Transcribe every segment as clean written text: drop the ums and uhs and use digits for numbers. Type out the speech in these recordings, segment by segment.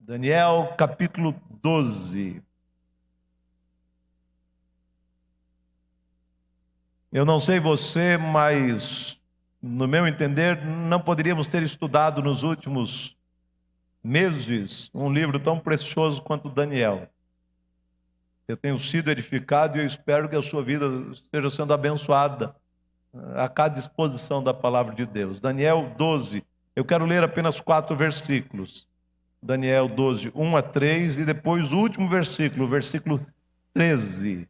Daniel, capítulo 12. Eu não sei você, mas, no meu entender, não poderíamos ter estudado nos últimos meses um livro tão precioso quanto Daniel. Eu tenho sido edificado e eu espero que a sua vida esteja sendo abençoada a cada exposição da palavra de Deus. Daniel 12, eu quero ler apenas 4 versículos. Daniel 12, 1 a 3, e depois o último versículo, versículo 13.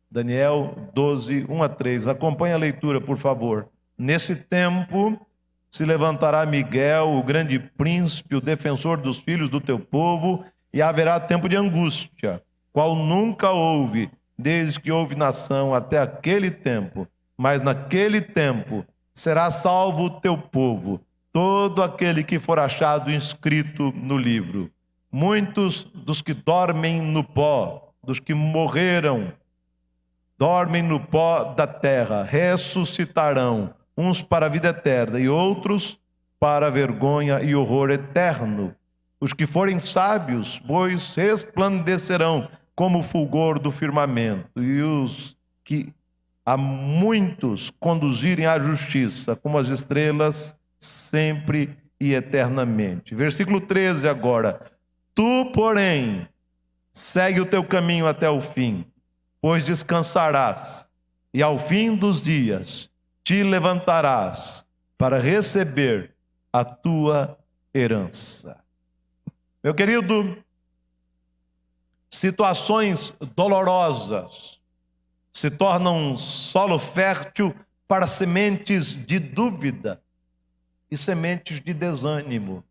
Daniel 12, 1 a 3. Acompanhe a leitura, por favor. Nesse tempo se levantará Miguel, o grande príncipe, o defensor dos filhos do teu povo, e haverá tempo de angústia, qual nunca houve, desde que houve nação até aquele tempo. Mas naquele tempo será salvo o teu povo, todo aquele que for achado inscrito no livro. Muitos dos que dormem no pó, dos que morreram, dormem no pó da terra, ressuscitarão, uns para a vida eterna e outros para a vergonha e horror eterno. Os que forem sábios, pois resplandecerão como o fulgor do firmamento, e os que a muitos conduzirem à justiça, como as estrelas, sempre e eternamente. Versículo 13 agora. Tu, porém, segue o teu caminho até o fim, pois descansarás, e ao fim dos dias te levantarás para receber a tua herança. Meu querido, situações dolorosas se tornam solo fértil para sementes de dúvida e sementes de desânimo.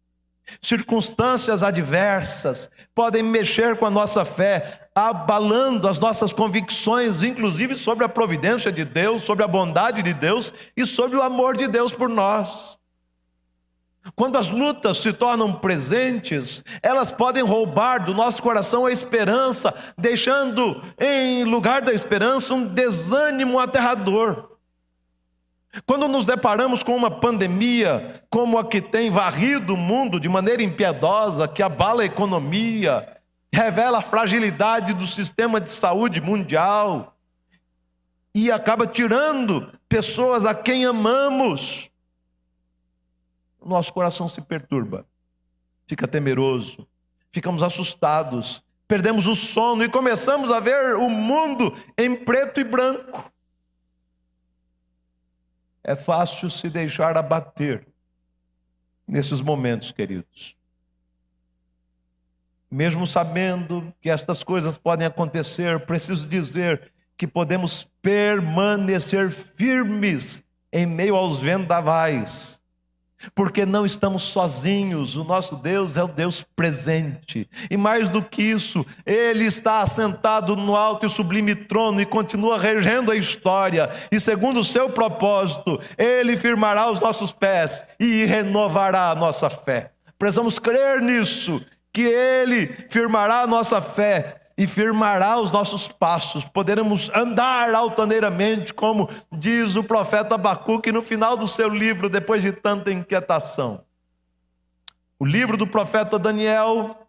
Circunstâncias adversas podem mexer com a nossa fé, abalando as nossas convicções, inclusive sobre a providência de Deus, sobre a bondade de Deus e sobre o amor de Deus por nós. Quando as lutas se tornam presentes, elas podem roubar do nosso coração a esperança, deixando em lugar da esperança um desânimo aterrador. Quando nos deparamos com uma pandemia como a que tem varrido o mundo de maneira impiedosa, que abala a economia, revela a fragilidade do sistema de saúde mundial e acaba tirando pessoas a quem amamos, nosso coração se perturba, fica temeroso, ficamos assustados, perdemos o sono e começamos a ver o mundo em preto e branco. É fácil se deixar abater nesses momentos, queridos. Mesmo sabendo que estas coisas podem acontecer, preciso dizer que podemos permanecer firmes em meio aos vendavais, porque não estamos sozinhos. O nosso Deus é o Deus presente, e mais do que isso, Ele está assentado no alto e sublime trono e continua regendo a história, e segundo o seu propósito, Ele firmará os nossos pés e renovará a nossa fé. Precisamos crer nisso, que Ele firmará a nossa fé e firmará os nossos passos. Poderemos andar altaneiramente, como diz o profeta Abacuque no final do seu livro, depois de tanta inquietação. O livro do profeta Daniel,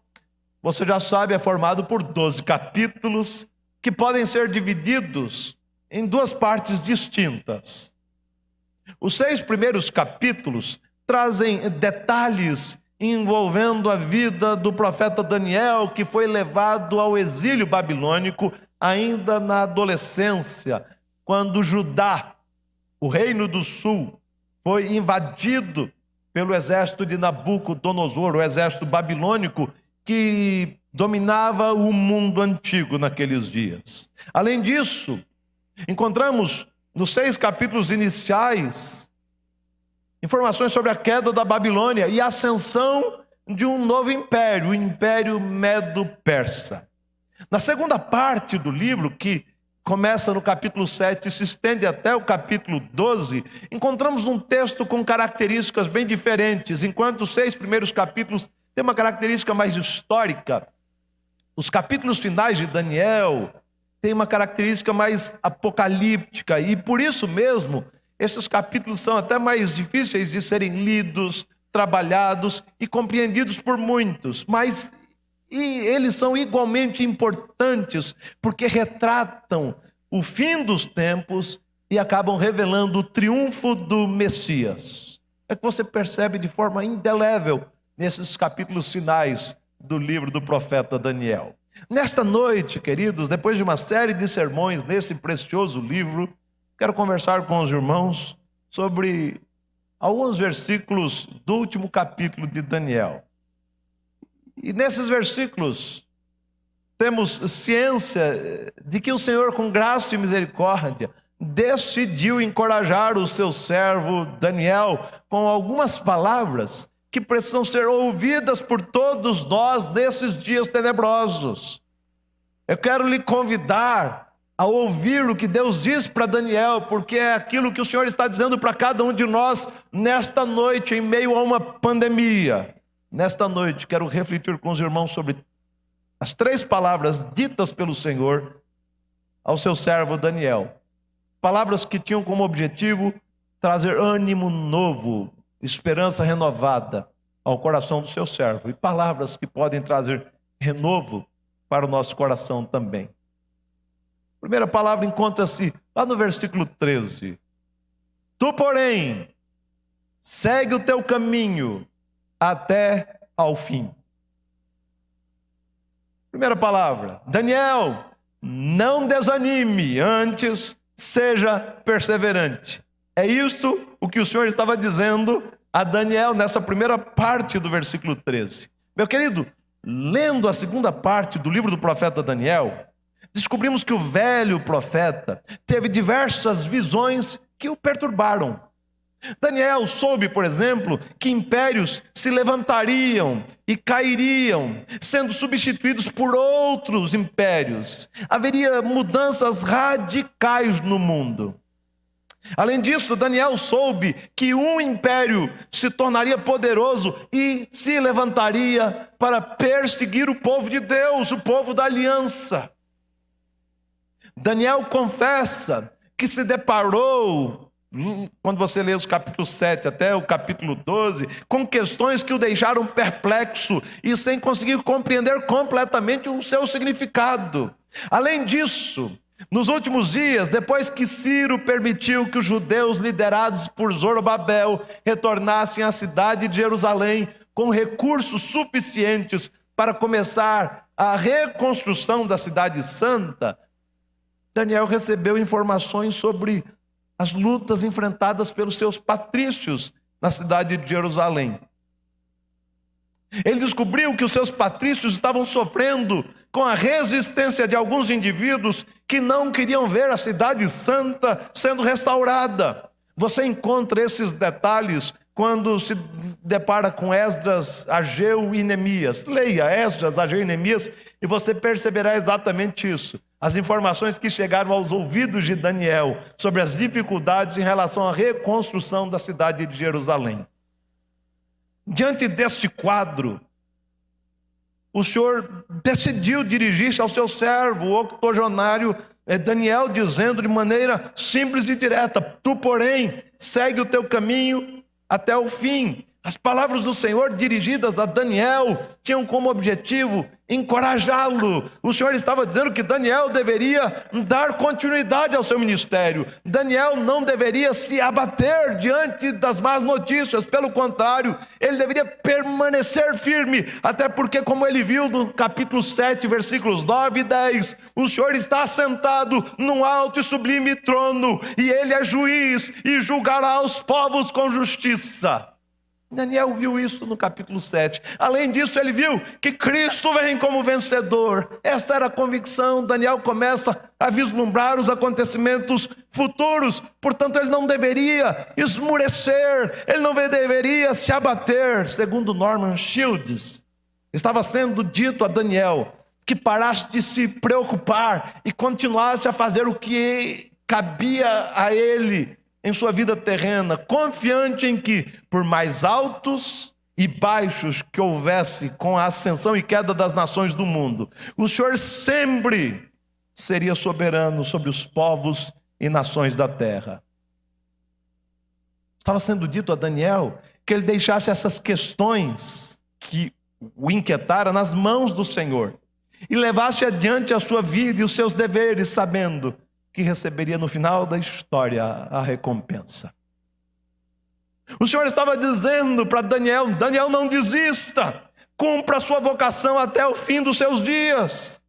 você já sabe, é formado por 12 capítulos, que podem ser divididos em 2 partes distintas. Os 6 primeiros capítulos trazem detalhes envolvendo a vida do profeta Daniel, que foi levado ao exílio babilônico ainda na adolescência, quando Judá, o reino do sul, foi invadido pelo exército de Nabucodonosor, o exército babilônico que dominava o mundo antigo naqueles dias. Além disso, encontramos nos 6 capítulos iniciais informações sobre a queda da Babilônia e a ascensão de um novo império, o Império Medo-Persa. Na segunda parte do livro, que começa no capítulo 7 e se estende até o capítulo 12, encontramos um texto com características bem diferentes. Enquanto os 6 primeiros capítulos têm uma característica mais histórica, os capítulos finais de Daniel têm uma característica mais apocalíptica, e por isso mesmo esses capítulos são até mais difíceis de serem lidos, trabalhados e compreendidos por muitos, mas E eles são igualmente importantes, porque retratam o fim dos tempos e acabam revelando o triunfo do Messias. É que você percebe de forma indelével nesses capítulos finais do livro do profeta Daniel. Nesta noite, queridos, depois de uma série de sermões nesse precioso livro, quero conversar com os irmãos sobre alguns versículos do último capítulo de Daniel. E nesses versículos temos ciência de que o Senhor, com graça e misericórdia, decidiu encorajar o seu servo Daniel com algumas palavras que precisam ser ouvidas por todos nós nesses dias tenebrosos. Eu quero lhe convidar a ouvir o que Deus diz para Daniel, porque é aquilo que o Senhor está dizendo para cada um de nós nesta noite, em meio a uma pandemia. Nesta noite, quero refletir com os irmãos sobre as 3 palavras ditas pelo Senhor ao seu servo Daniel. Palavras que tinham como objetivo trazer ânimo novo, esperança renovada ao coração do seu servo. E palavras que podem trazer renovo para o nosso coração também. A primeira palavra encontra-se lá no versículo 13. Tu, porém, segue o teu caminho até ao fim. Primeira palavra, Daniel, não desanime, antes seja perseverante. É isso o que o Senhor estava dizendo a Daniel nessa primeira parte do versículo 13. Meu querido, lendo a segunda parte do livro do profeta Daniel, descobrimos que o velho profeta teve diversas visões que o perturbaram. Daniel soube, por exemplo, que impérios se levantariam e cairiam, sendo substituídos por outros impérios. Haveria mudanças radicais no mundo. Além disso, Daniel soube que um império se tornaria poderoso e se levantaria para perseguir o povo de Deus, o povo da aliança. Daniel confessa que se deparou, quando você lê os capítulos 7 até o capítulo 12, com questões que o deixaram perplexo e sem conseguir compreender completamente o seu significado. Além disso, nos últimos dias, depois que Ciro permitiu que os judeus liderados por Zorobabel retornassem à cidade de Jerusalém com recursos suficientes para começar a reconstrução da cidade santa, Daniel recebeu informações sobre as lutas enfrentadas pelos seus patrícios na cidade de Jerusalém. Ele descobriu que os seus patrícios estavam sofrendo com a resistência de alguns indivíduos que não queriam ver a cidade santa sendo restaurada. Você encontra esses detalhes quando se depara com Esdras, Ageu e Neemias. Leia Esdras, Ageu e Neemias e você perceberá exatamente isso. As informações que chegaram aos ouvidos de Daniel sobre as dificuldades em relação à reconstrução da cidade de Jerusalém. Diante deste quadro, o Senhor decidiu dirigir-se ao seu servo, o octogenário Daniel, dizendo de maneira simples e direta: tu, porém, segue o teu caminho até o fim. As palavras do Senhor dirigidas a Daniel tinham como objetivo encorajá-lo. O Senhor estava dizendo que Daniel deveria dar continuidade ao seu ministério. Daniel não deveria se abater diante das más notícias. Pelo contrário, ele deveria permanecer firme. Até porque, como ele viu no capítulo 7, versículos 9 e 10, o Senhor está assentado num alto e sublime trono, e ele é juiz e julgará os povos com justiça. Daniel viu isso no capítulo 7. Além disso, ele viu que Cristo vem como vencedor. Essa era a convicção. Daniel começa a vislumbrar os acontecimentos futuros. Portanto, ele não deveria esmurecer, ele não deveria se abater. Segundo Norman Shields, estava sendo dito a Daniel que parasse de se preocupar e continuasse a fazer o que cabia a ele em sua vida terrena, confiante em que, por mais altos e baixos que houvesse com a ascensão e queda das nações do mundo, o Senhor sempre seria soberano sobre os povos e nações da terra. Estava sendo dito a Daniel que ele deixasse essas questões que o inquietara nas mãos do Senhor e levasse adiante a sua vida e os seus deveres, sabendo que receberia no final da história a recompensa. O Senhor estava dizendo para Daniel: Daniel, não desista, cumpra a sua vocação até o fim dos seus dias.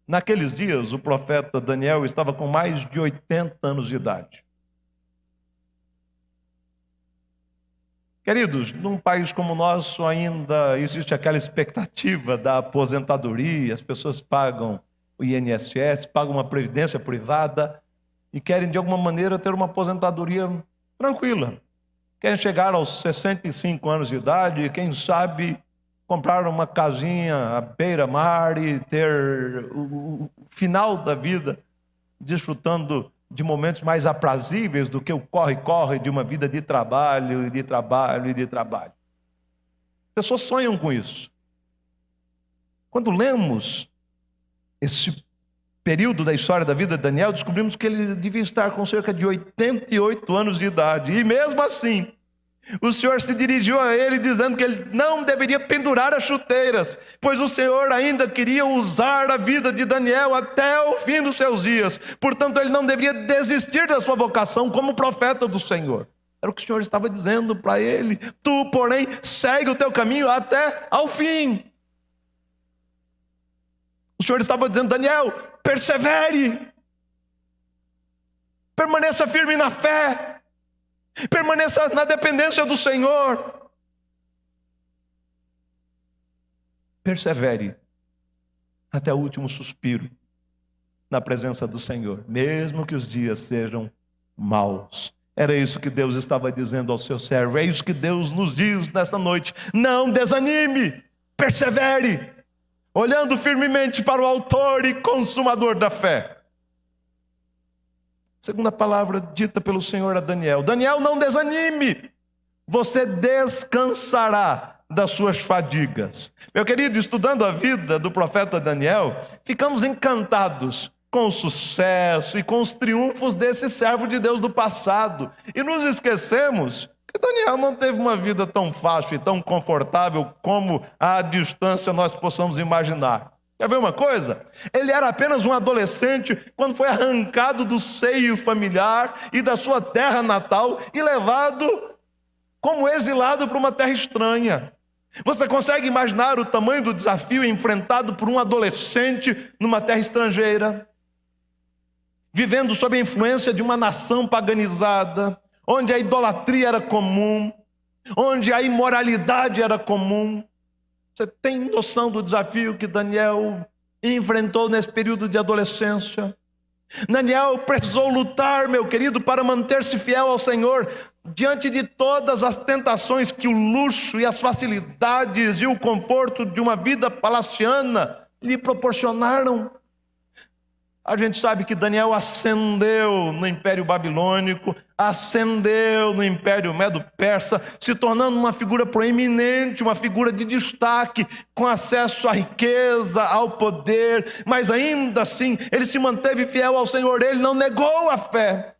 Naqueles dias, o profeta Daniel estava com mais de 80 anos de idade. Queridos, num país como o nosso ainda existe aquela expectativa da aposentadoria, as pessoas pagam o INSS, pagam uma previdência privada e querem de alguma maneira ter uma aposentadoria tranquila. Querem chegar aos 65 anos de idade e quem sabe comprar uma casinha à beira-mar e ter o final da vida desfrutando de momentos mais aprazíveis do que o corre-corre de uma vida de trabalho, e de trabalho, e de trabalho. Pessoas sonham com isso. Quando lemos esse período da história da vida de Daniel, descobrimos que ele devia estar com cerca de 88 anos de idade. E mesmo assim, o Senhor se dirigiu a ele dizendo que ele não deveria pendurar as chuteiras, pois o Senhor ainda queria usar a vida de Daniel até o fim dos seus dias. Portanto, ele não deveria desistir da sua vocação como profeta do Senhor. Era o que o Senhor estava dizendo para ele. Tu, porém, segue o teu caminho até ao fim. O Senhor estava dizendo: Daniel, persevere, permaneça firme na fé, permaneça na dependência do Senhor. Persevere até o último suspiro na presença do Senhor, mesmo que os dias sejam maus. Era isso que Deus estava dizendo ao seu servo. É isso que Deus nos diz nesta noite. Não desanime, persevere, olhando firmemente para o autor e consumador da fé. Segunda palavra dita pelo Senhor a Daniel: Daniel, não desanime, você descansará das suas fadigas. Meu querido, estudando a vida do profeta Daniel, ficamos encantados com o sucesso e com os triunfos desse servo de Deus do passado. E nos esquecemos que Daniel não teve uma vida tão fácil e tão confortável como à distância nós possamos imaginar. Quer ver uma coisa? Ele era apenas um adolescente quando foi arrancado do seio familiar e da sua terra natal e levado como exilado para uma terra estranha. Você consegue imaginar o tamanho do desafio enfrentado por um adolescente numa terra estrangeira, vivendo sob a influência de uma nação paganizada, onde a idolatria era comum, onde a imoralidade era comum? Você tem noção do desafio que Daniel enfrentou nesse período de adolescência? Daniel precisou lutar, meu querido, para manter-se fiel ao Senhor diante de todas as tentações que o luxo e as facilidades e o conforto de uma vida palaciana lhe proporcionaram. A gente sabe que Daniel ascendeu no Império Babilônico, ascendeu no Império Medo-Persa, se tornando uma figura proeminente, uma figura de destaque, com acesso à riqueza, ao poder, mas ainda assim ele se manteve fiel ao Senhor, ele não negou a fé.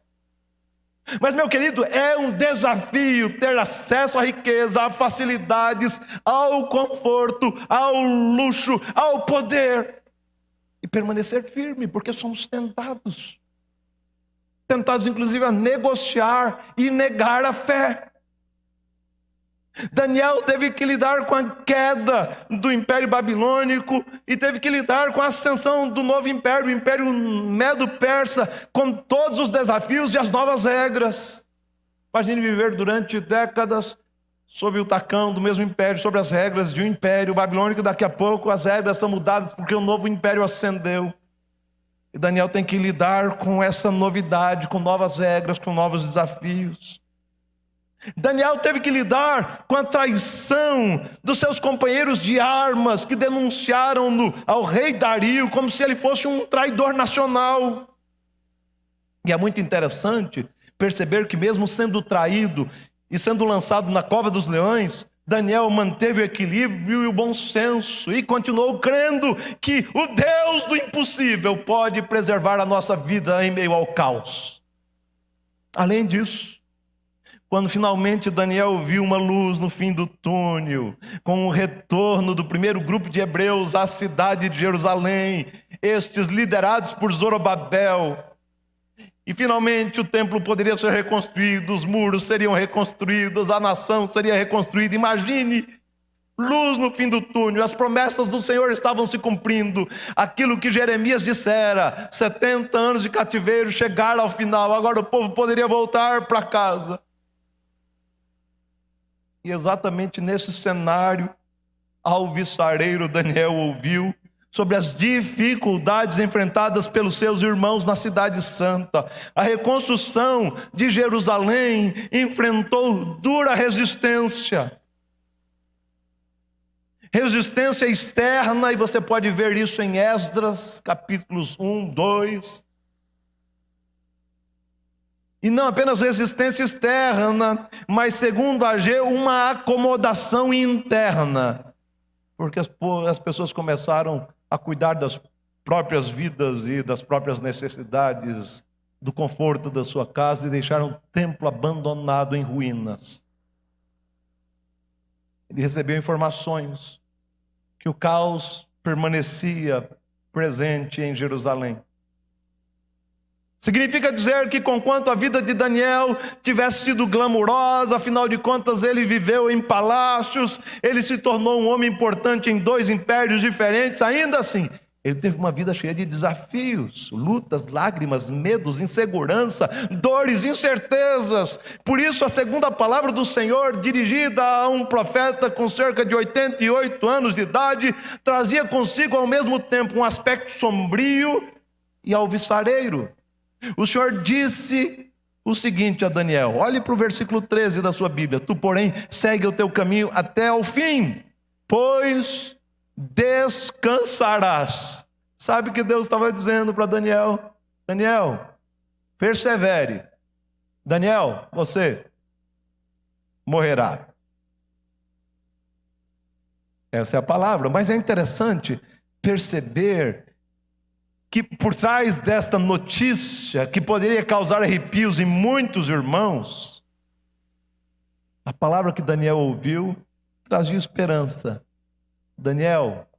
Mas, meu querido, é um desafio ter acesso à riqueza, a facilidades, ao conforto, ao luxo, ao poder, e permanecer firme, porque somos tentados inclusive a negociar e negar a fé. Daniel teve que lidar com a queda do Império Babilônico e teve que lidar com a ascensão do novo império, o Império Medo-Persa, com todos os desafios e as novas regras. Imagine viver durante décadas sob o tacão do mesmo império, sobre as regras de um império babilônico. Daqui a pouco as regras são mudadas porque o novo império ascendeu. E Daniel tem que lidar com essa novidade, com novas regras, com novos desafios. Daniel teve que lidar com a traição dos seus companheiros de armas, que denunciaram-no ao rei Dario como se ele fosse um traidor nacional. E é muito interessante perceber que mesmo sendo traído e sendo lançado na cova dos leões, Daniel manteve o equilíbrio e o bom senso e continuou crendo que o Deus do impossível pode preservar a nossa vida em meio ao caos. Além disso, Quando finalmente Daniel viu uma luz no fim do túnel, com o retorno do primeiro grupo de hebreus à cidade de Jerusalém, estes liderados por Zorobabel, e finalmente o templo poderia ser reconstruído, os muros seriam reconstruídos, a nação seria reconstruída. Imagine, luz no fim do túnel, as promessas do Senhor estavam se cumprindo, aquilo que Jeremias dissera, 70 anos de cativeiro chegaram ao final, agora o povo poderia voltar para casa. E exatamente nesse cenário, alvissareiro, Daniel ouviu sobre as dificuldades enfrentadas pelos seus irmãos na cidade santa. A reconstrução de Jerusalém enfrentou dura resistência. Resistência externa, e você pode ver isso em Esdras, capítulos 1, 2. E não apenas resistência externa, mas segundo Ageu, uma acomodação interna. Porque as pessoas começaram a cuidar das próprias vidas e das próprias necessidades, do conforto da sua casa, e deixaram o templo abandonado em ruínas. Ele recebeu informações que o caos permanecia presente em Jerusalém. Significa dizer que, conquanto a vida de Daniel tivesse sido glamurosa, afinal de contas ele viveu em palácios, ele se tornou um homem importante em 2 impérios diferentes, ainda assim, ele teve uma vida cheia de desafios, lutas, lágrimas, medos, insegurança, dores, incertezas. Por isso a segunda palavra do Senhor, dirigida a um profeta com cerca de 88 anos de idade, trazia consigo ao mesmo tempo um aspecto sombrio e alvissareiro. O Senhor disse o seguinte a Daniel, olhe para o versículo 13 da sua Bíblia: tu, porém, segue o teu caminho até ao fim, pois descansarás. Sabe o que Deus estava dizendo para Daniel? Daniel, persevere. Daniel, você morrerá. Essa é a palavra, mas é interessante perceber que por trás desta notícia, que poderia causar arrepios em muitos irmãos, a palavra que Daniel ouviu trazia esperança. Daniel,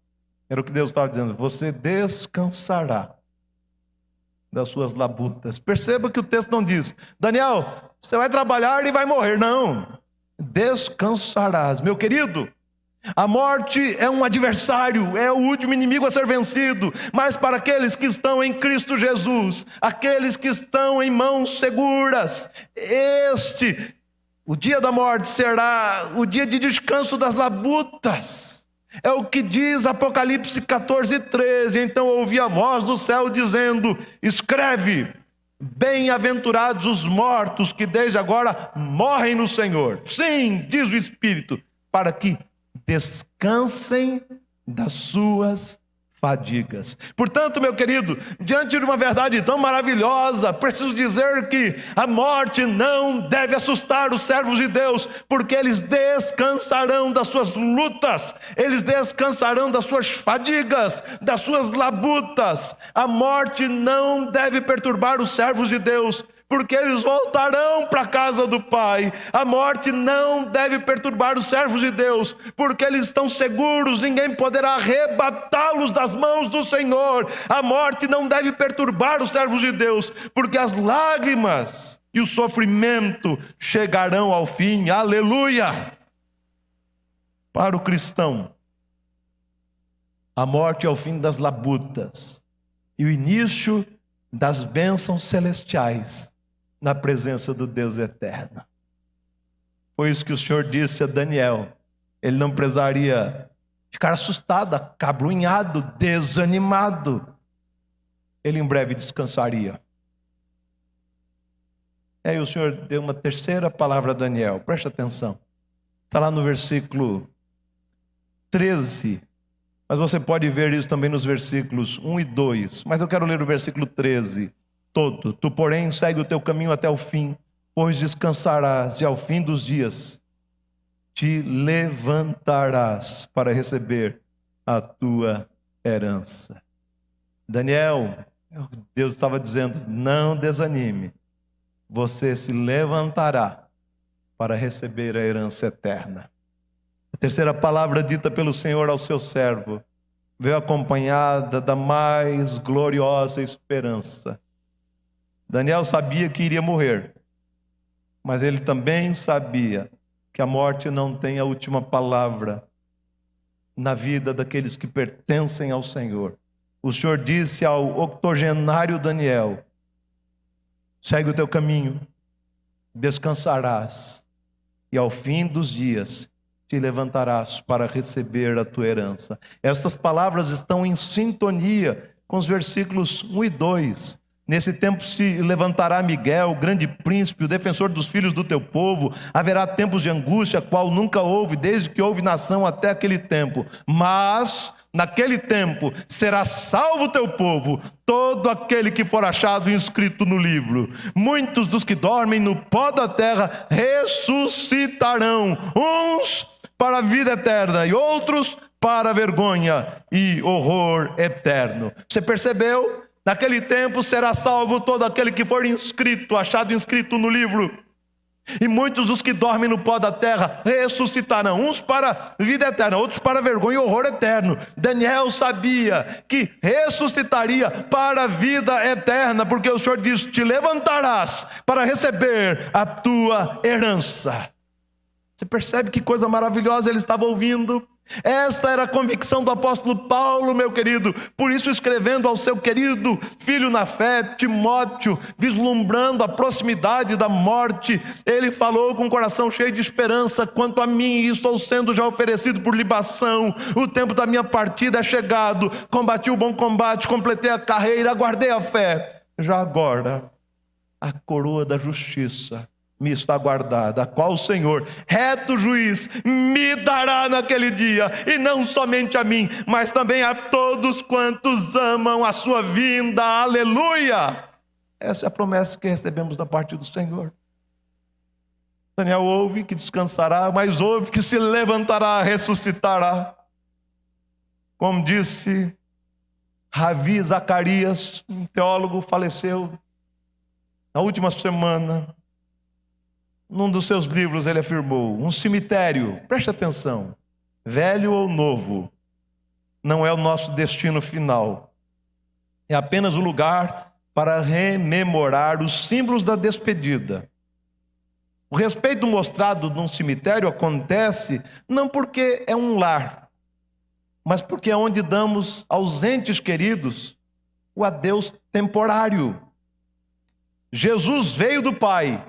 era o que Deus estava dizendo, você descansará das suas labutas. Perceba que o texto não diz, Daniel, você vai trabalhar e vai morrer. Não, descansarás. Meu querido, a morte é um adversário, é o último inimigo a ser vencido, mas para aqueles que estão em Cristo Jesus, aqueles que estão em mãos seguras, o dia da morte será o dia de descanso das labutas. É o que diz Apocalipse 14, 13. Então ouvi a voz do céu dizendo, escreve, bem-aventurados os mortos que desde agora morrem no Senhor. Sim, diz o Espírito, para que descansem das suas fadigas. Portanto, meu querido, diante de uma verdade tão maravilhosa, preciso dizer que a morte não deve assustar os servos de Deus, porque eles descansarão das suas lutas, eles descansarão das suas fadigas, das suas labutas. A morte não deve perturbar os servos de Deus, porque eles voltarão para a casa do Pai. A morte não deve perturbar os servos de Deus, porque eles estão seguros, ninguém poderá arrebatá-los das mãos do Senhor. A morte não deve perturbar os servos de Deus, porque as lágrimas e o sofrimento chegarão ao fim. Aleluia! Para o cristão, a morte é o fim das labutas e o início das bênçãos celestiais na presença do Deus eterno. Foi isso que o Senhor disse a Daniel. Ele não precisaria ficar assustado, acabrunhado, desanimado. Ele em breve descansaria. E aí o Senhor deu uma terceira palavra a Daniel. Preste atenção. Está lá no versículo 13. Mas você pode ver isso também nos versículos 1 e 2. Mas eu quero ler o versículo 13 todo. Tu, porém, segue o teu caminho até o fim, pois descansarás, e ao fim dos dias te levantarás para receber a tua herança. Daniel, Deus estava dizendo, não desanime. Você se levantará para receber a herança eterna. A terceira palavra dita pelo Senhor ao seu servo veio acompanhada da mais gloriosa esperança. Daniel sabia que iria morrer, mas ele também sabia que a morte não tem a última palavra na vida daqueles que pertencem ao Senhor. O Senhor disse ao octogenário Daniel: segue o teu caminho, descansarás, e ao fim dos dias te levantarás para receber a tua herança. Estas palavras estão em sintonia com os versículos 1 e 2. Nesse tempo se levantará Miguel, o grande príncipe, o defensor dos filhos do teu povo. Haverá tempos de angústia, qual nunca houve, desde que houve nação até aquele tempo. Mas naquele tempo será salvo o teu povo, todo aquele que for achado inscrito no livro. Muitos dos que dormem no pó da terra ressuscitarão, uns para a vida eterna e outros para a vergonha e horror eterno. Você percebeu? Naquele tempo será salvo todo aquele que for inscrito, achado inscrito no livro. E muitos dos que dormem no pó da terra ressuscitarão, uns para a vida eterna, outros para a vergonha e horror eterno. Daniel sabia que ressuscitaria para a vida eterna, porque o Senhor diz: te levantarás para receber a tua herança. Você percebe que coisa maravilhosa ele estava ouvindo? Esta era a convicção do apóstolo Paulo, meu querido. Por isso, escrevendo ao seu querido filho na fé, Timóteo, vislumbrando a proximidade da morte, ele falou com o coração cheio de esperança: quanto a mim, estou sendo já oferecido por libação, o tempo da minha partida é chegado, combati o bom combate, completei a carreira, aguardei a fé. Já agora, a coroa da justiça me está guardada, a qual o Senhor, reto juiz, me dará naquele dia, e não somente a mim, mas também a todos quantos amam a sua vinda. Aleluia! Essa é a promessa que recebemos da parte do Senhor. Daniel ouve que descansará, mas ouve que se levantará, ressuscitará. Como disse Ravi Zacarias, um teólogo, faleceu na última semana. Num dos seus livros ele afirmou: um cemitério, preste atenção, velho ou novo, não é o nosso destino final. É apenas o lugar para rememorar os símbolos da despedida. O respeito mostrado num cemitério acontece não porque é um lar, mas porque é onde damos aos entes queridos o adeus temporário. Jesus veio do Pai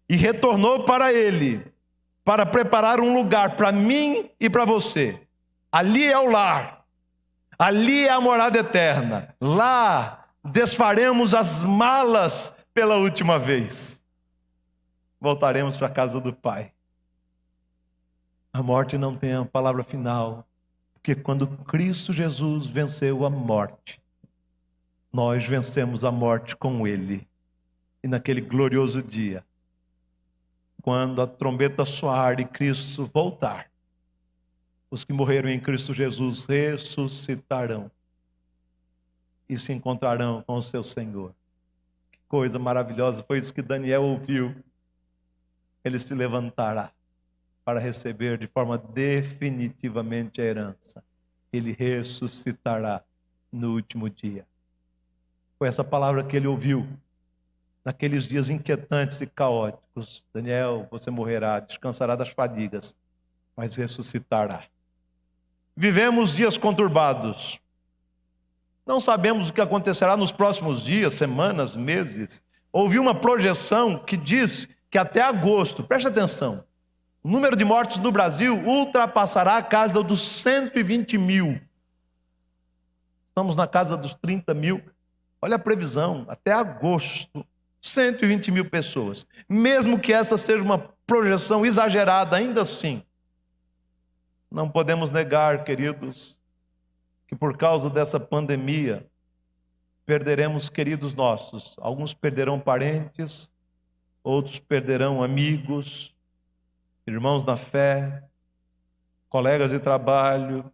e retornou para ele, para preparar um lugar para mim e para você. Ali é o lar, ali é a morada eterna. Lá desfaremos as malas pela última vez. Voltaremos para a casa do Pai. A morte não tem a palavra final, porque quando Cristo Jesus venceu a morte, nós vencemos a morte com Ele. E naquele glorioso dia, quando a trombeta soar e Cristo voltar, os que morreram em Cristo Jesus ressuscitarão e se encontrarão com o seu Senhor. Que coisa maravilhosa, foi isso que Daniel ouviu. Ele se levantará para receber de forma definitivamente a herança. Ele ressuscitará no último dia. Foi essa palavra que ele ouviu naqueles dias inquietantes e caóticos. Daniel, você morrerá, descansará das fadigas, mas ressuscitará. Vivemos dias conturbados. Não sabemos o que acontecerá nos próximos dias, semanas, meses. Ouvi uma projeção que diz que até agosto, preste atenção, o número de mortes no Brasil ultrapassará a casa dos 120 mil. Estamos na casa dos 30 mil. Olha a previsão, até agosto. 120 mil pessoas. Mesmo que essa seja uma projeção exagerada, ainda assim, não podemos negar, queridos, que por causa dessa pandemia, perderemos queridos nossos. Alguns perderão parentes, outros perderão amigos, irmãos na fé, colegas de trabalho.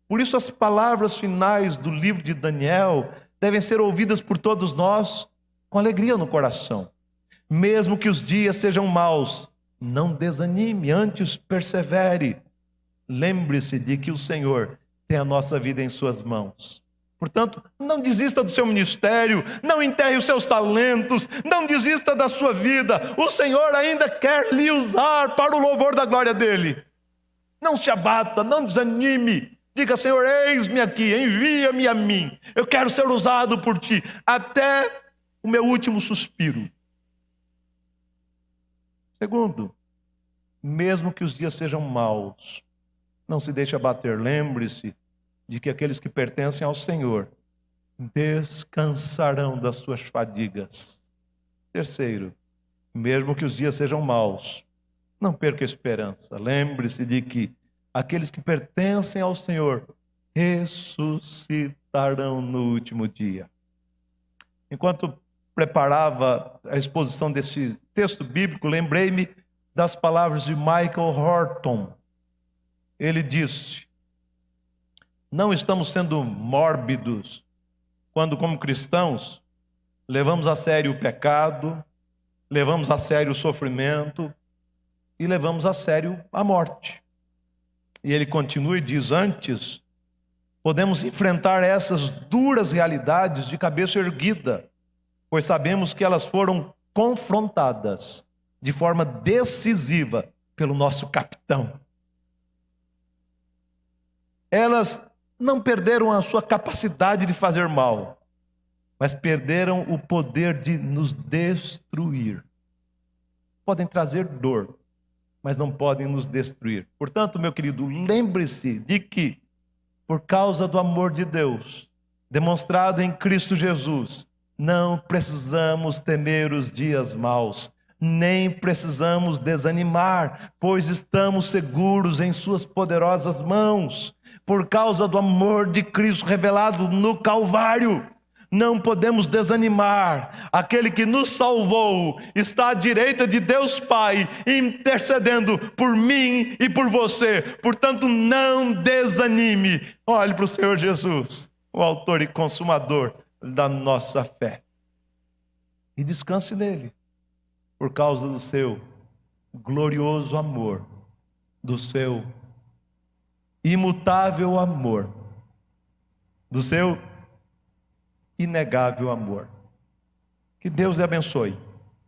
Por isso as palavras finais do livro de Daniel devem ser ouvidas por todos nós com alegria no coração. Mesmo que os dias sejam maus, Não desanime, antes persevere. Lembre-se de que o Senhor tem a nossa vida em suas mãos. Portanto, não desista do seu ministério, não enterre os seus talentos, não desista da sua vida. O Senhor ainda quer lhe usar para o louvor da glória dele. Não se abata, não desanime. Diga: Senhor, eis-me aqui, envia-me a mim. Eu quero ser usado por ti até o meu último suspiro. Segundo, mesmo que os dias sejam maus, não se deixe abater. Lembre-se de que aqueles que pertencem ao Senhor descansarão das suas fadigas. Terceiro, mesmo que os dias sejam maus, não perca a esperança. Lembre-se de que aqueles que pertencem ao Senhor ressuscitarão no último dia. Enquanto preparava a exposição deste texto bíblico, lembrei-me das palavras de Michael Horton. Ele disse: não estamos sendo mórbidos quando, como cristãos, levamos a sério o pecado, levamos a sério o sofrimento e levamos a sério a morte. E ele continua e diz: antes, podemos enfrentar essas duras realidades de cabeça erguida, pois sabemos que elas foram confrontadas de forma decisiva pelo nosso capitão. Elas não perderam a sua capacidade de fazer mal, mas perderam o poder de nos destruir. Podem trazer dor, mas não podem nos destruir. Portanto, meu querido, lembre-se de que, por causa do amor de Deus, demonstrado em Cristo Jesus, não precisamos temer os dias maus, nem precisamos desanimar, pois estamos seguros em suas poderosas mãos. Por causa do amor de Cristo revelado no Calvário, não podemos desanimar. Aquele que nos salvou está à direita de Deus Pai, intercedendo por mim e por você. Portanto, não desanime. Olhe para o Senhor Jesus, o autor e consumador da nossa fé, e descanse nele, por causa do seu glorioso amor, do seu imutável amor, do seu inegável amor. Que Deus lhe abençoe.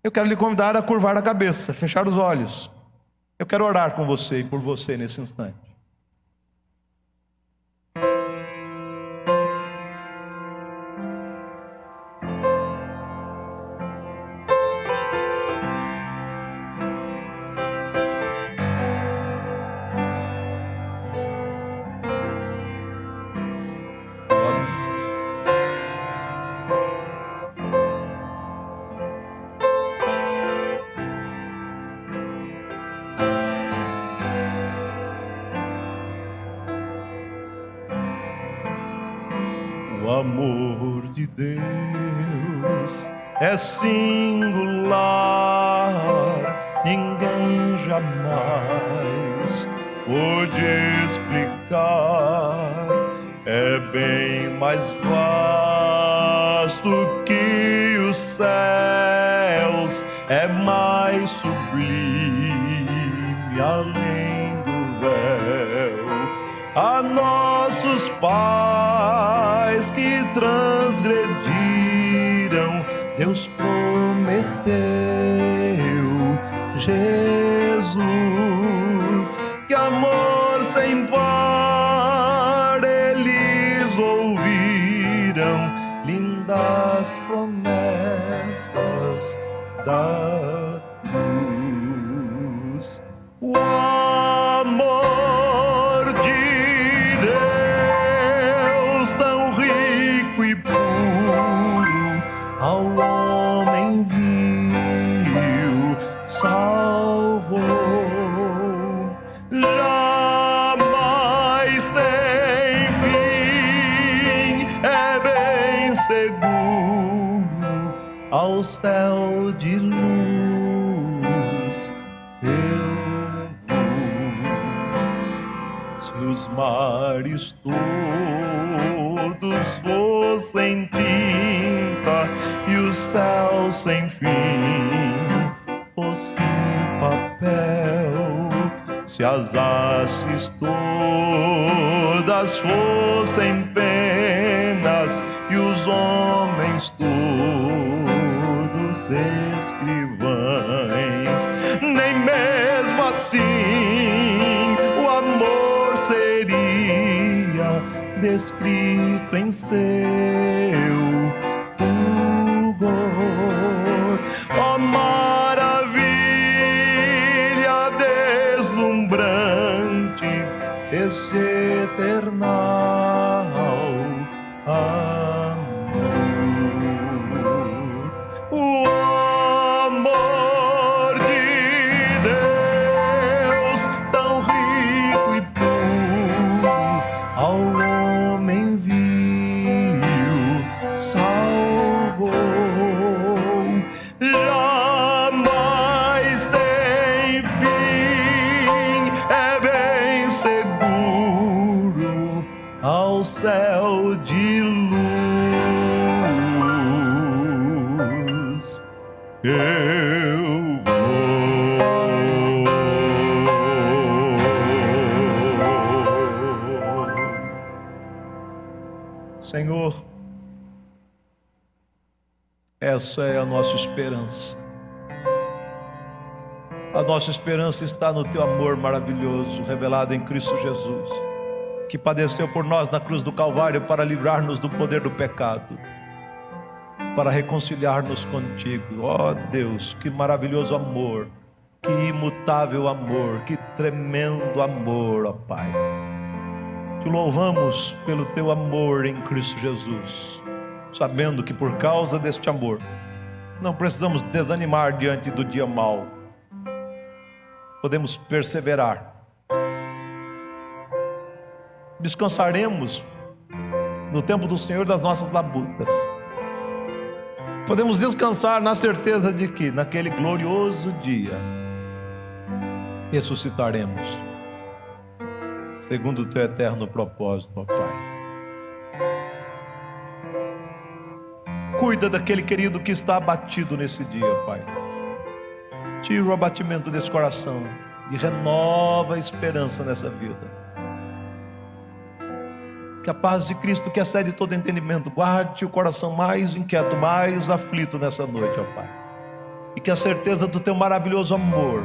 Eu quero lhe convidar a curvar a cabeça, fechar os olhos. Eu quero orar com você e por você nesse instante. O amor de Deus é singular, ninguém jamais pôde explicar. É bem mais vasto que os céus, é mais sublime além do véu. A nossos pais que transgrediram, Deus prometeu Jesus, que amor sem par eles ouviram, lindas promessas da cruz. O amor de Deus tão rico e puro ao homem viu, salvou. Jamais tem fim, é bem seguro ao céu de luz eu vou. Se os mares todos fossem tinta e o céu sem fim fosse papel, casastes todas fossem penas, e os homens todos escrivães. Nem mesmo assim o amor seria descrito em seu fulgor. Ó maravilha deslumbrante, esse eternal amor. O amor de Deus, tão rico e puro, ao homem viu, salvou. Jamais tem fim, é bem seguro ao céu de luz eu vou. Senhor, essa é a nossa esperança. A nossa esperança está no Teu amor maravilhoso, revelado em Cristo Jesus, que padeceu por nós na cruz do Calvário para livrar-nos do poder do pecado, para reconciliar-nos contigo. Ó Deus, que maravilhoso amor, que imutável amor, que tremendo amor, ó Pai. Te louvamos pelo Teu amor em Cristo Jesus, sabendo que por causa deste amor não precisamos desanimar diante do dia mau. Podemos perseverar. Descansaremos no tempo do Senhor das nossas labutas. Podemos descansar na certeza de que naquele glorioso dia ressuscitaremos, segundo o Teu eterno propósito, ó Pai. Cuida daquele querido que está abatido nesse dia, Pai. Tira o abatimento desse coração e renova a esperança nessa vida. Que a paz de Cristo, que excede todo entendimento, guarde o coração mais inquieto, mais aflito nessa noite, ó Pai. E que a certeza do Teu maravilhoso amor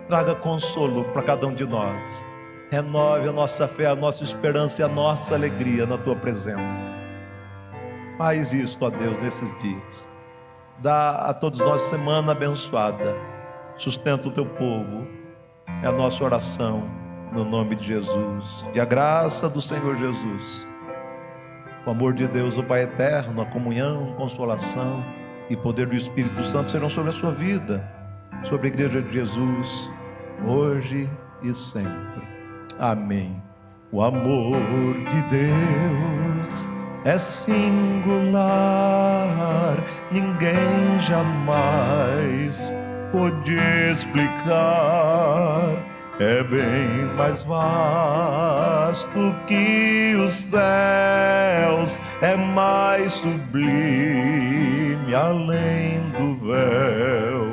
traga consolo para cada um de nós. Renove a nossa fé, a nossa esperança e a nossa alegria na Tua presença. Faz isso, ó Deus, nesses dias. Dá a todos nós semana abençoada. Sustenta o Teu povo. É a nossa oração no nome de Jesus. E a graça do Senhor Jesus, o amor de Deus, o Pai eterno, a comunhão, consolação e poder do Espírito Santo serão sobre a sua vida, sobre a Igreja de Jesus, hoje e sempre. Amém. O amor de Deus é singular, ninguém jamais pôde explicar. É bem mais vasto que os céus, é mais sublime além do véu.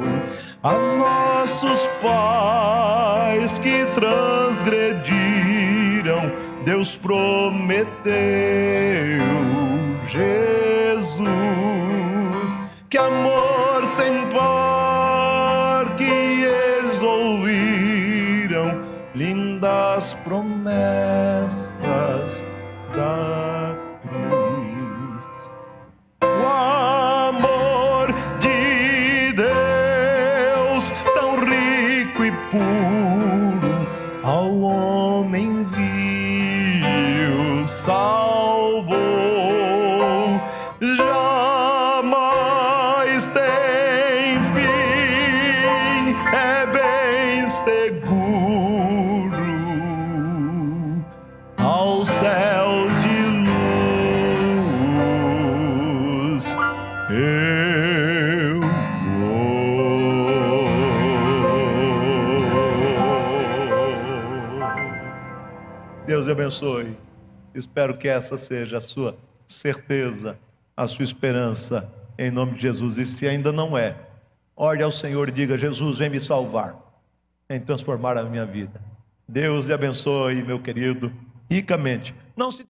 A nossos pais que transgrediram, Deus prometeu Jesus, que amor sem par que eles ouviram, lindas promessas da cruz. O amor de Deus, tão rico e puro, ao homem viu, salvou. Jamais tem fim, é bem seguro ao céu de luz eu vou. Deus abençoe. Espero que essa seja a sua certeza, a sua esperança, em nome de Jesus. E se ainda não é, ore ao Senhor e diga: Jesus, vem me salvar. em transformar a minha vida. Deus lhe abençoe, meu querido, ricamente. Não se